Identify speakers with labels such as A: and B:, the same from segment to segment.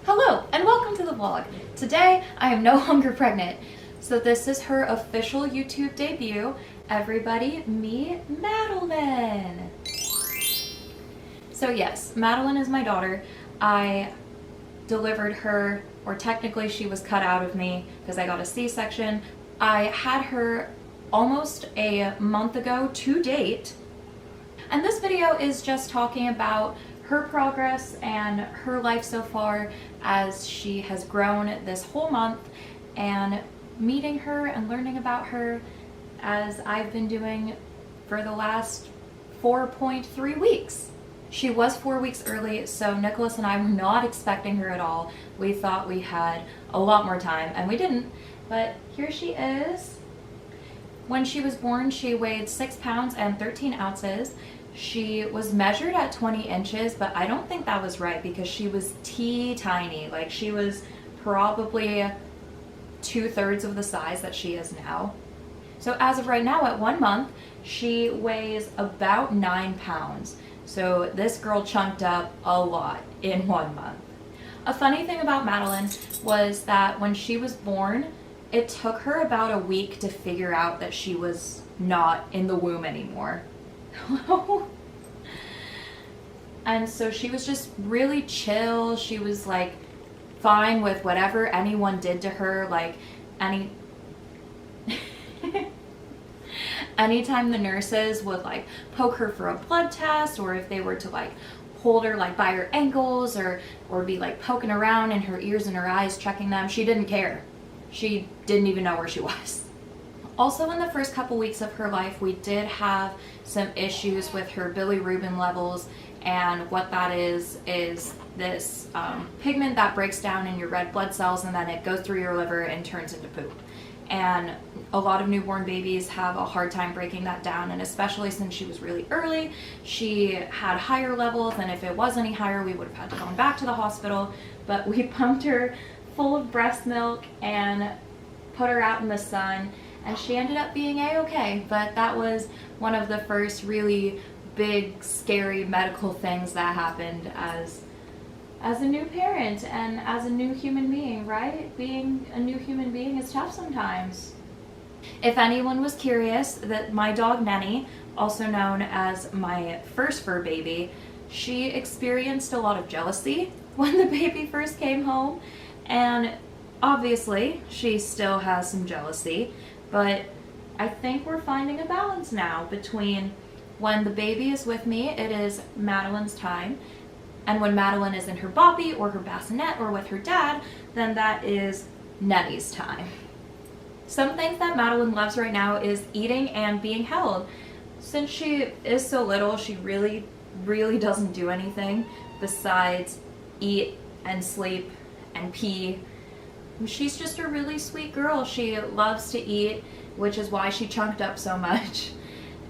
A: Hello and welcome to the vlog. Today I am no longer pregnant. So this is her official YouTube debut. Everybody meet Madeline. So yes, Madeline is my daughter. I delivered her, or technically she was cut out of me because I got a C-section. I had her almost a month ago to date. And this video is just talking about her progress and her life so far as she has grown this whole month, and meeting her and learning about her as I've been doing for the last 4.3 weeks. She was 4 weeks early, so Nicholas and I were not expecting her at all. We thought we had a lot more time, and we didn't, but here she is. When she was born, she weighed 6 pounds and 13 ounces. She was measured at 20 inches, but I don't think that was right because she was teeny-tiny. Like, she was probably 2/3 of the size that she is now. So as of right now, at 1 month, she weighs about 9 pounds. So this girl chunked up a lot in 1 month. A funny thing about Madeline was that when she was born, it took her about a week to figure out that she was not in the womb anymore. And so she was just really chill. She was like fine with whatever anyone did to her. Like anytime the nurses would like poke her for a blood test, or if they were to like hold her like by her ankles or be like poking around in her ears and her eyes, checking them, she didn't care. She didn't even know where she was. Also, in the first couple weeks of her life, we did have some issues with her bilirubin levels, and what that is this pigment that breaks down in your red blood cells, and then it goes through your liver and turns into poop. And a lot of newborn babies have a hard time breaking that down, and especially since she was really early, she had higher levels, and if it was any higher, we would have had to go back to the hospital. But we pumped her full of breast milk and put her out in the sun, and she ended up being a-okay. But that was one of the first really big, scary medical things that happened as a new parent and as a new human being, right? Being a new human being is tough sometimes. If anyone was curious, that my dog Nenny, also known as my first fur baby, she experienced a lot of jealousy when the baby first came home, and obviously she still has some jealousy, but I think we're finding a balance now between when the baby is with me, it is Madeline's time, and when Madeline is in her boppy or her bassinet or with her dad, then that is Nenny's time. Some things that Madeline loves right now is eating and being held. Since she is so little, she really doesn't do anything besides eat and sleep and pee. She's just a really sweet girl. She loves to eat, which is why she chunked up so much.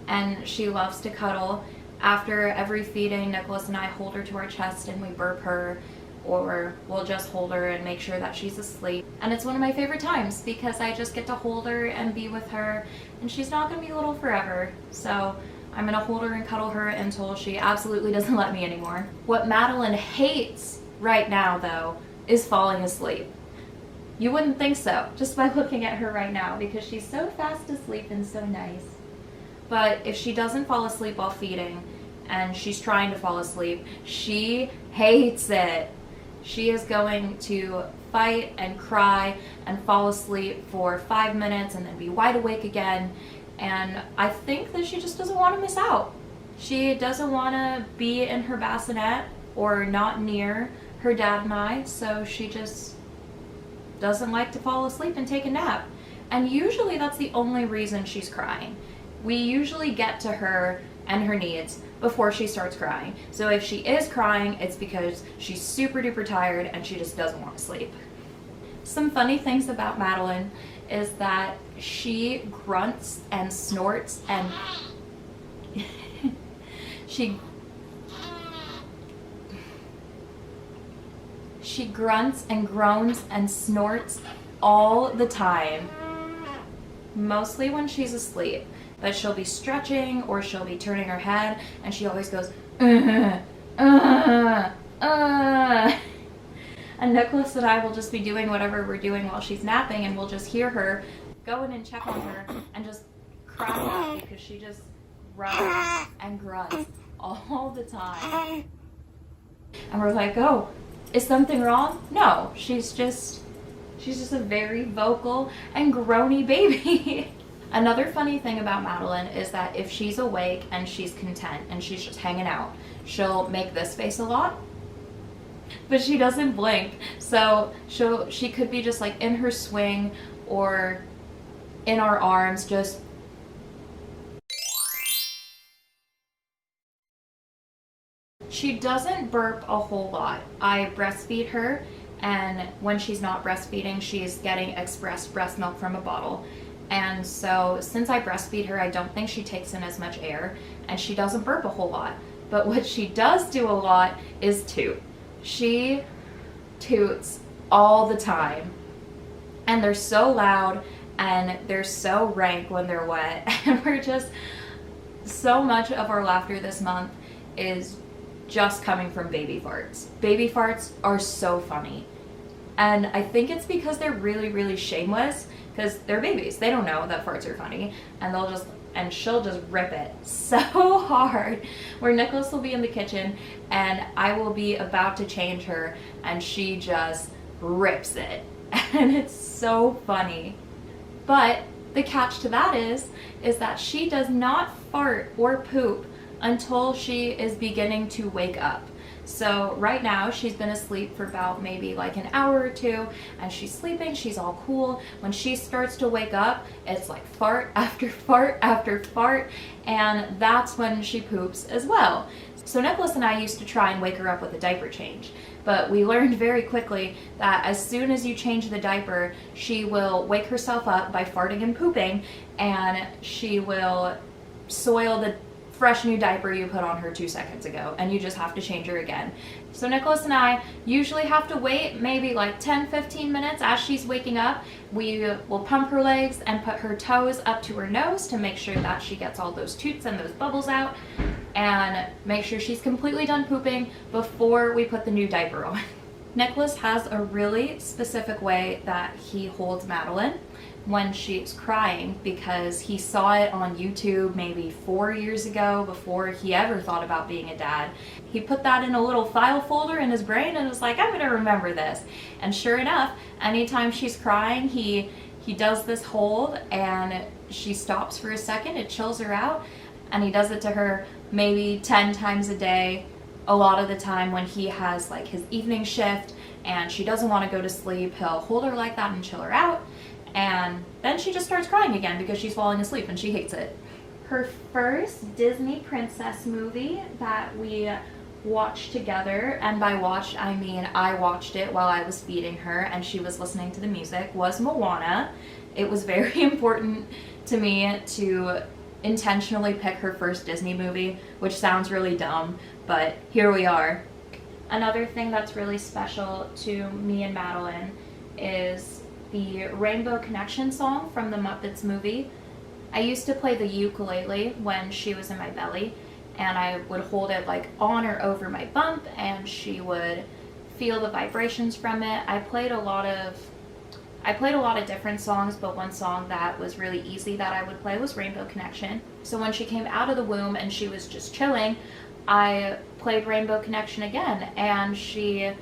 A: And she loves to cuddle. After every feeding, Nicholas and I hold her to our chest and we burp her, or we'll just hold her and make sure that she's asleep. And it's one of my favorite times because I just get to hold her and be with her, and she's not gonna be little forever. So I'm gonna hold her and cuddle her until she absolutely doesn't let me anymore. What Madeline hates right now, though, is falling asleep. You wouldn't think so, just by looking at her right now, because she's so fast asleep and so nice. But if she doesn't fall asleep while feeding, and she's trying to fall asleep, she hates it. She is going to fight and cry and fall asleep for 5 minutes and then be wide awake again. And I think that she just doesn't want to miss out. She doesn't want to be in her bassinet or not near her dad and I, so she just doesn't like to fall asleep and take a nap. And usually that's the only reason she's crying. We usually get to her and her needs before she starts crying. So if she is crying, it's because she's super duper tired and she just doesn't want to sleep. Some funny things about Madeline is that she grunts and snorts and she grunts and groans and snorts all the time, mostly when she's asleep. But she'll be stretching or she'll be turning her head and she always goes, And Nicholas and I will just be doing whatever we're doing while she's napping, and we'll just hear her go in and check on her and just crack up because she just grunts and grunts all the time. And we're like, oh, is something wrong? No, she's just a very vocal and groany baby. Another funny thing about Madeline is that if she's awake and she's content and she's just hanging out, she'll make this face a lot, but she doesn't blink. So she could be just like in her swing or in our arms, just she doesn't burp a whole lot. I breastfeed her, and when she's not breastfeeding, she's getting express breast milk from a bottle. And so since I breastfeed her, I don't think she takes in as much air, and she doesn't burp a whole lot. But what she does do a lot is toot. She toots all the time, and they're so loud and they're so rank when they're wet. And we're just, so much of our laughter this month is just coming from baby farts. Baby farts are so funny. And I think it's because they're really, really shameless, because they're babies. They don't know that farts are funny, and she'll just rip it so hard, where Nicholas will be in the kitchen and I will be about to change her and she just rips it. And it's so funny. But the catch to that is that she does not fart or poop until she is beginning to wake up. So right now she's been asleep for about maybe like an hour or two, and she's sleeping, she's all cool. When she starts to wake up, it's like fart after fart after fart, and that's when she poops as well. So Nicholas and I used to try and wake her up with a diaper change, but we learned very quickly that as soon as you change the diaper, she will wake herself up by farting and pooping, and she will soil the fresh new diaper you put on her 2 seconds ago, and you just have to change her again. So Nicholas and I usually have to wait maybe like 10-15 minutes as she's waking up. We will pump her legs and put her toes up to her nose to make sure that she gets all those toots and those bubbles out, and make sure she's completely done pooping before we put the new diaper on. Nicholas has a really specific way that he holds Madeline when she's crying, because he saw it on YouTube maybe 4 years ago before he ever thought about being a dad. He put that in a little file folder in his brain and was like, I'm gonna remember this. And sure enough, anytime she's crying, he does this hold, and she stops for a second, it chills her out, and he does it to her maybe 10 times a day. A lot of the time when he has like his evening shift and she doesn't want to go to sleep, he'll hold her like that and chill her out. And then she just starts crying again because she's falling asleep and she hates it. Her first Disney princess movie that we watched together, and by watched I mean I watched it while I was feeding her and she was listening to the music, was Moana. It was very important to me to intentionally pick her first Disney movie, which sounds really dumb, but here we are. Another thing that's really special to me and Madeline is the Rainbow Connection song from the Muppets movie. I used to play the ukulele when she was in my belly, and I would hold it like on or over my bump, and she would feel the vibrations from it. I played a lot of different songs, but one song that was really easy that I would play was Rainbow Connection. So when she came out of the womb and she was just chilling, I played Rainbow Connection again, and she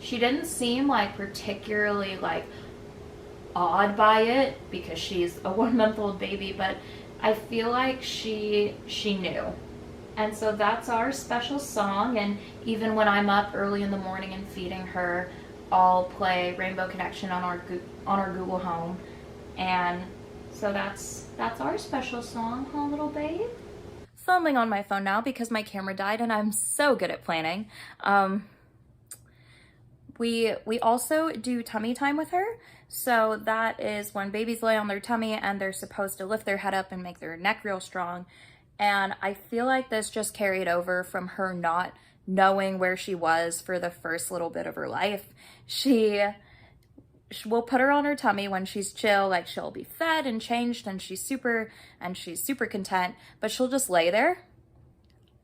A: didn't seem like particularly like awed by it because she's a 1-month-old baby, but I feel like she knew. And so that's our special song, and even when I'm up early in the morning and feeding her, I'll play Rainbow Connection on our Google Home. And so that's our special song, huh, little babe? Filming on my phone now because my camera died, and I'm so good at planning. We also do tummy time with her. So that is when babies lay on their tummy and they're supposed to lift their head up and make their neck real strong. And I feel like this just carried over from her not knowing where she was for the first little bit of her life. We'll put her on her tummy when she's chill, like she'll be fed and changed and she's super content, but she'll just lay there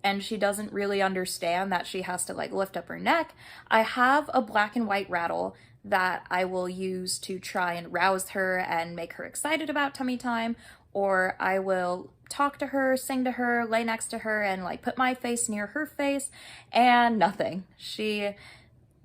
A: and she doesn't really understand that she has to like lift up her neck, I have a black and white rattle that I will use to try and rouse her and make her excited about tummy time, or I will talk to her, sing to her, lay next to her, and like put my face near her face, and nothing. She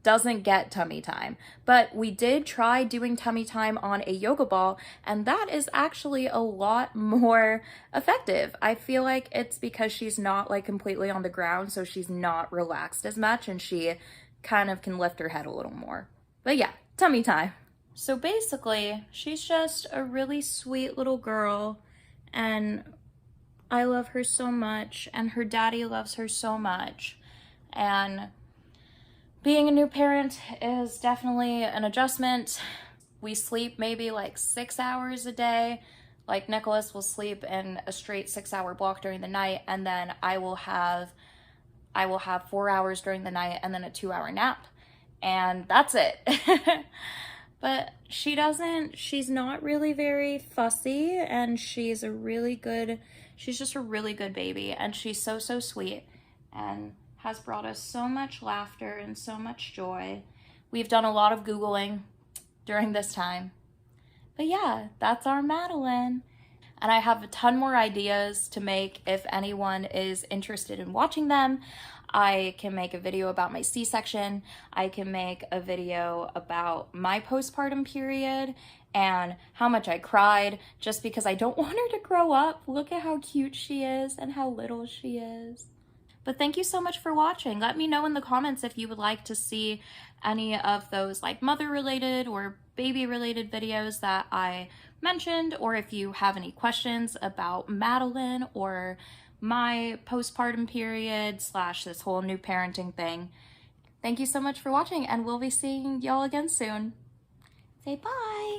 A: doesn't get tummy time. But we did try doing tummy time on a yoga ball, and that is actually a lot more effective. I feel like it's because she's not like completely on the ground, so she's not relaxed as much, and she kind of can lift her head a little more. But yeah, tummy time. So basically, she's just a really sweet little girl, and I love her so much, and her daddy loves her so much. And being a new parent is definitely an adjustment. We sleep maybe like 6 hours a day. Like Nicholas will sleep in a straight 6-hour block during the night, and then I will have 4 hours during the night and then a 2-hour nap. And that's it. But she's not really very fussy, and she's just a really good baby, and she's so sweet and has brought us so much laughter and so much joy. We've done a lot of Googling during this time. But yeah, that's our Madeline. And I have a ton more ideas to make if anyone is interested in watching them. I can make a video about my C-section. I can make a video about my postpartum period and how much I cried just because I don't want her to grow up. Look at how cute she is and how little she is. But thank you so much for watching. Let me know in the comments if you would like to see any of those like mother-related or baby-related videos that I mentioned, or if you have any questions about Madeline or my postpartum period / this whole new parenting thing. Thank you so much for watching, and we'll be seeing y'all again soon. Say bye!